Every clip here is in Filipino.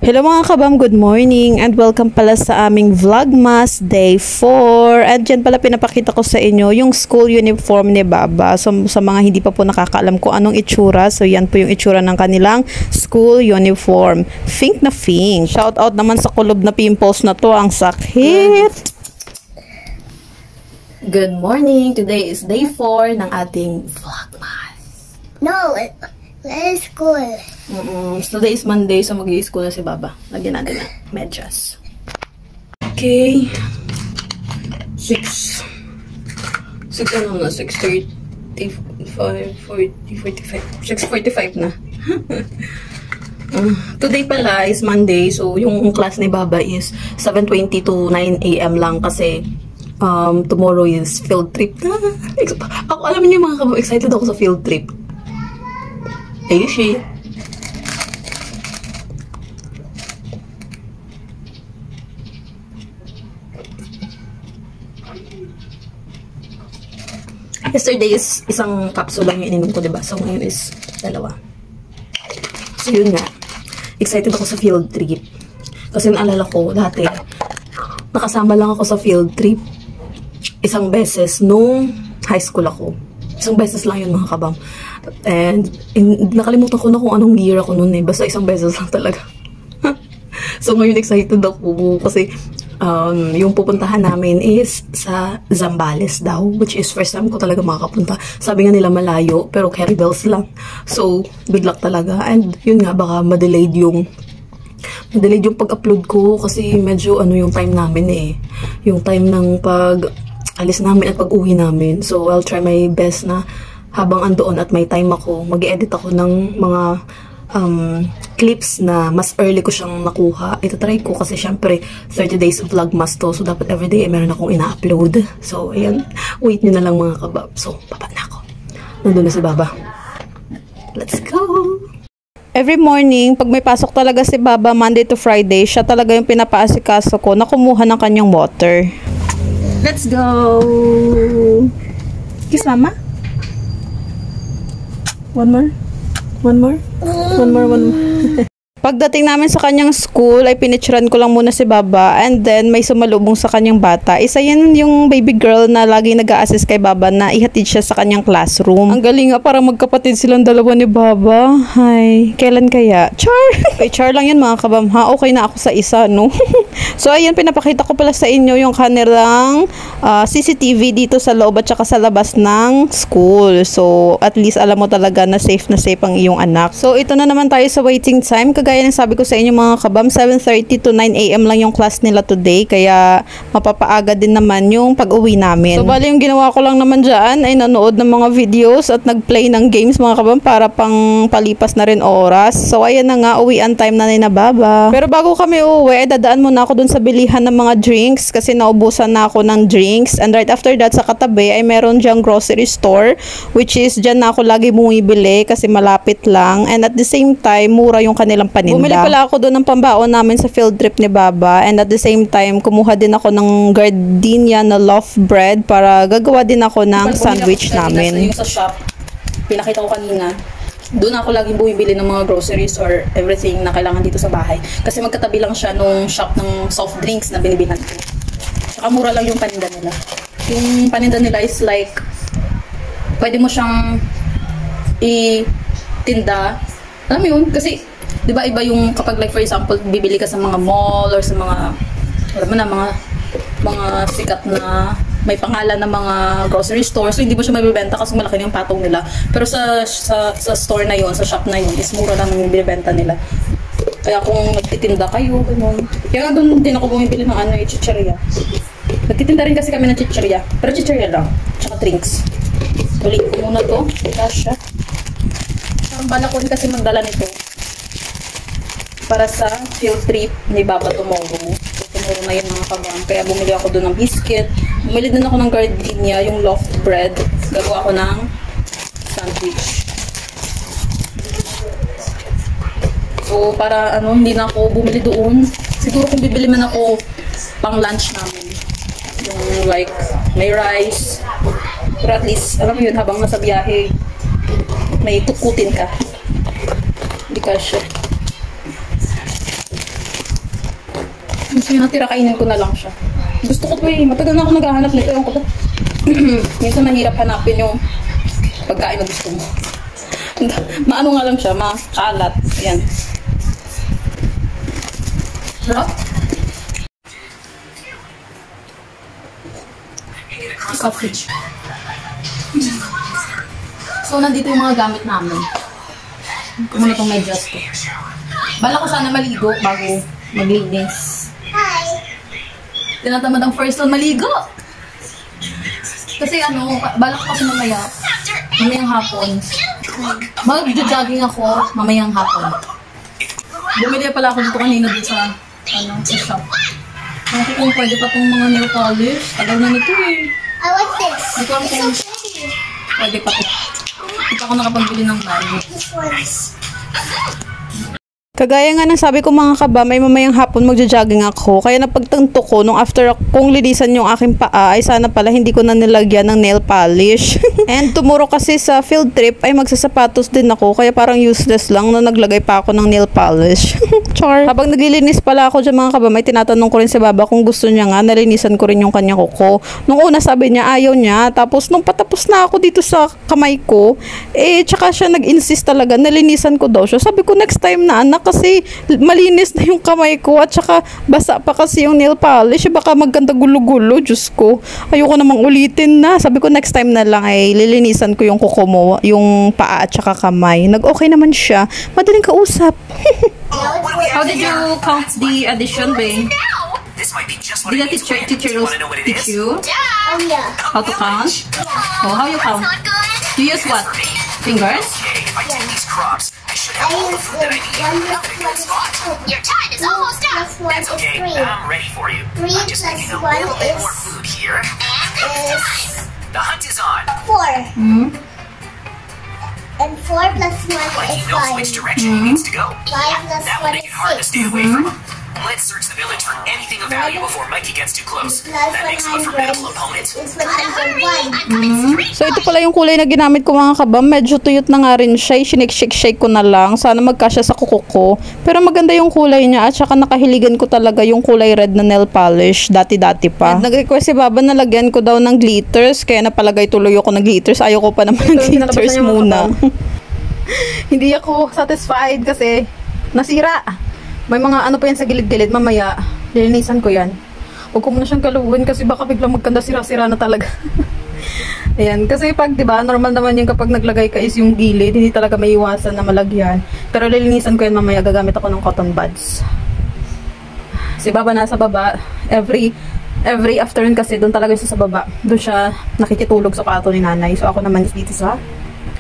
Hello mga kabam, good morning and welcome pala sa aming Vlogmas Day 4. At dyan pala pinapakita ko sa inyo yung school uniform ni Baba. So sa mga hindi pa po nakakaalam kung anong itsura, so yan po yung itsura ng kanilang school uniform. Pink na pink. Shout out naman sa kulob na pimples na to, ang sakit. Good morning, today is day 4 ng ating Vlogmas. No, let's school. Today is Monday, so mag-i-school na si Baba. Lagyan natin na medyas. Okay. 6 ano na? 6:35, 40, 45. 6:45 na. Today pala is Monday, so yung class ni Baba is 7:20 to 9 AM lang kasi tomorrow is field trip. Ako, alam niyo mga kabab, excited ako sa field trip. Ayun siya. Yesterday is isang capsule lang yung ininom ko, diba? So, ngayon is dalawa. So, yun nga. Excited ako sa field trip. Kasi naalala ko, dati, nakasama lang ako sa field trip isang beses nung high school ako. Isang beses lang yun, mga kabam. And nakalimutan ko na kung anong year ako noon eh. Basta isang beses lang talaga. So, ngayon excited ako kasi yung pupuntahan namin is sa Zambales daw, which is first time ko talaga makakapunta. Sabi nga nila malayo, pero carry bells lang. So, good luck talaga. And yun nga, baka ma-delayed yung pag-upload ko kasi medyo yung time namin eh. Yung time ng pag-alis namin at pag-uwi namin. So, I'll try my best na habang andoon at may time ako, mag-edit ako ng mga clips na mas early ko siyang nakuha. Ito try ko kasi syempre 30 days of vlogmas to. So, dapat everyday meron akong ina-upload. So, ayan. Wait nyo na lang mga kabab. So, baba na ako. Nandun na si Baba. Let's go! Every morning, pag may pasok talaga si Baba, Monday to Friday, siya talaga yung pinapaasikaso ko na kumuha ng kanyang water. Let's go! Kiss Mama? One more? One more? One more. Pagdating namin sa kanyang school, ay pinitsuran ko lang muna si Baba and then may sumalubong sa kanyang bata. Isa yan yung baby girl na laging nag-a-assist kay Baba na ihatid siya sa kanyang classroom. Ang galing nga, parang magkapatid silang dalawa ni Baba. Hi, kailan kaya? Char! Okay, char lang yan mga kabam ha. Okay na ako sa isa, no? So, ayan, pinapakita ko pala sa inyo yung kanilang CCTV dito sa loob at saka sa labas ng school. So, at least alam mo talaga na safe ang iyong anak. So, ito na naman tayo sa waiting time. Kagaya ng sabi ko sa inyo mga kabam, 7:30 to 9 AM lang yung class nila today. Kaya, mapapaaga din naman yung pag-uwi namin. So, bali yung ginawa ko lang naman dyan ay nanood ng mga videos at nag-play ng games mga kabam para pang palipas na rin oras. So, ayan na nga, uwian time na ni Baba. Pero bago kami uwi, dadaan muna ako dun sa bilihan ng mga drinks kasi naubusan na ako ng drinks. And right after that, sa katabi ay meron dyang grocery store, which is dyan na ako lagi bumibili kasi malapit lang. And at the same time, mura yung kanilang paninda. Bumili pala ako doon ng pambaon namin sa field trip ni Baba. And at the same time, kumuha din ako ng gardenia na loaf bread para gagawa din ako ng sandwich namin. Yung sa shop, pinakita ko kanina. Doon ako laging bumibili ng mga groceries or everything na kailangan dito sa bahay. Kasi magkatabi lang siya nung shop ng soft drinks na binibilan ko. Saka mura lang yung paninda nila. Yung paninda nila is like, pwede mo siyang itinda. Alam mo yun? Kasi, di ba iba yung kapag like for example, bibili ka sa mga mall or sa mga, alam mo na, mga sikat na may pangalan ng mga grocery store. So, hindi mo siya mabibenta kasi malaki yung patong nila. Pero sa store na yun, sa shop na yun, is mura lang yung binibenta nila. Kaya kung nagtitinda kayo, ganun. Kaya nga doon din ako bumibili ng chicheria. Nagtitinda rin kasi kami ng chicheria. Pero chicheria lang. Tsaka drinks. Tulik ko muna to. Kasha. Ang bala ko kasi magdala nito para sa field trip ni Baba tomorrow. Tomorrow na yun mga kabam. Kaya bumili ako doon ng biscuit. Bumili din ako ng gardenia, yung loaf bread. Gagawa ako ng sandwich. So, para hindi na ako bumili doon. Siguro kung bibili man ako pang lunch namin. Yung like, may rice. Pero at least, alam mo yun, habang nasa biyahe, may tukutin ka. Hindi ka siya. Yung natira, kainin ko na lang siya. Gusto ko to eh. Matagal na ako naghahanap nito. Yung ko ba? Minsan mahirap hanapin yung pagkain na gusto mo. Maano nga lang siya, makalat. Ayan. Sarap. Coffee. So, nandito yung mga gamit namin. Kumuna itong medyas ko. Bala ko sana maligo bago maglinis. Hi. Tinatamad ang first one maligo. Kasi ano, bala ko kasi mamayang hapon. Mag-jogging ako mamayang hapon. Bumili pala ako dito kanina dito sa shop. Ako kung pwede pa itong mga nail polish. Tagal na nito eh. I want this. Dito ako kung pwede pa ito. Dito ako nakapagbili ng bago. This one. Kagaya nga ng sabi ko mga kaba, may mamayang hapon magja-jogging ako. Kaya napagtanto ko, nung after kong linisan yung aking paa, ay sana pala hindi ko na nilagyan ng nail polish. And tomorrow kasi sa field trip, ay magsasapatos din ako. Kaya parang useless lang na naglagay pa ako ng nail polish. Char. Habang naglilinis pala ako dyan mga kaba, may tinatanong ko rin si Baba kung gusto niya nga, nalinisan ko rin yung kanya kuko. Nung una sabi niya, ayaw niya. Tapos nung patapos na ako dito sa kamay ko, tsaka siya nag-insist talaga, nalinisan ko daw siya. Sabi ko, next time na anak, kasi malinis na yung kamay ko at saka basa pa kasi yung nail polish. Baka maganda gulo-gulo. Diyos ko. Ayoko namang ulitin na. Sabi ko next time na lang ay lilinisan ko yung kuko mo, yung paa at saka kamay. Nag-okay naman siya. Madaling kausap. How did you count the addition, babe? Did the teacher teach you Oh yeah. how to count? Oh, how you count? You use what? Fingers? I use one plus one is two. Your time is almost up. Plus one is Okay, three. I'm ready for you. Three I'm just plus making a one little bit is- more food here. Is The hunt is on. 4. Hmm? And 4 plus 1 Like is he knows 5. which direction he needs to go. 5 plus That will 1 make is it hard to 6. stay away from him. Let's search the village for anything of value before Mikey gets too close. Plus That makes him a 100 formidable opponent. is 101. I'm coming straight. So, ito pala yung kulay na ginamit ko mga kabam. Medyo tuyot na nga rin siya. Shake ko na lang. Sana magkasya sa kuko ko. Pero maganda yung kulay niya. At saka nakahiligan ko talaga yung kulay red na nail polish. Dati-dati pa. And nag-request si Baba na lagyan ko daw ng glitters. Kaya napalagay tuloy ako ng glitters. Ayoko pa naman ng glitters muna. Hindi ako satisfied kasi nasira. May mga ano pa yan sa gilid-gilid. Mamaya, lilinisan ko yan. Huwag ko muna siyang kaluhin kasi baka biglang magkanda sira-sira na talaga. Ayan. Kasi pag, diba, normal naman yung kapag naglagay ka is yung gilid, hindi talaga may iwasan na malagyan. Pero lilinisan ko yan mamaya. Gagamit ako ng cotton buds. Si Baba nasa baba. Every afternoon kasi doon talaga siya sa baba. Doon siya nakikitulog sa kwarto ni nanay. So ako naman is dito sa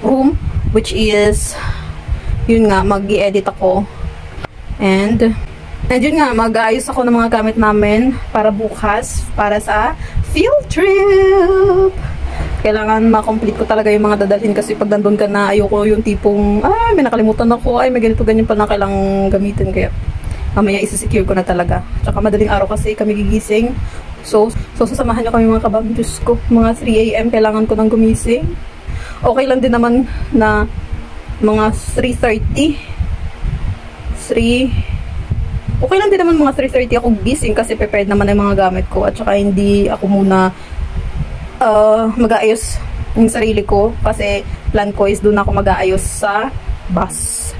room, which is, yun nga, mag-i-edit ako. And yun nga, mag-aayos ako ng mga gamit namin para bukas, para sa field trip. Kailangan ma-complete ko talaga yung mga dadalhin kasi pag nandun ka na, ayoko yung tipong, may nakalimutan ako, may ganito ganyan pa na kailangang gamitin. Kaya mamaya isa-secure ko na talaga. Tsaka madaling araw kasi kami gigising. So sasamahan niyo kami mga kabang. Diyos ko, mga 3 AM kailangan ko nang gumising. Okay lang din naman na mga 3:30. Okay lang din naman mga 3:30 ako gising kasi prepared naman ang mga gamit ko at saka hindi ako muna mag-aayos yung sarili ko kasi plan ko is doon ako mag-aayos sa bus.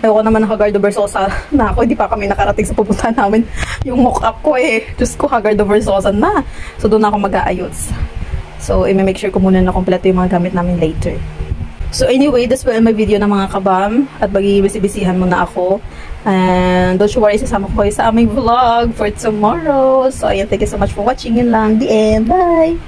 Ayoko naman naka-Gardo Versosa na ako, hindi pa kami nakarating sa pupuntahan namin yung mock-up ko Diyos ko, Gardo Versosa na. So doon ako mag-aayos. So i-make sure ko muna na kompleto yung mga gamit namin later. So anyway, that's why my video ng mga kabam at bagi-bisibisihan muna ako. And don't you worry, sasama ko kayo sa aming vlog for tomorrow. So ayan, thank you so much for watching. Yun lang, the end. Bye!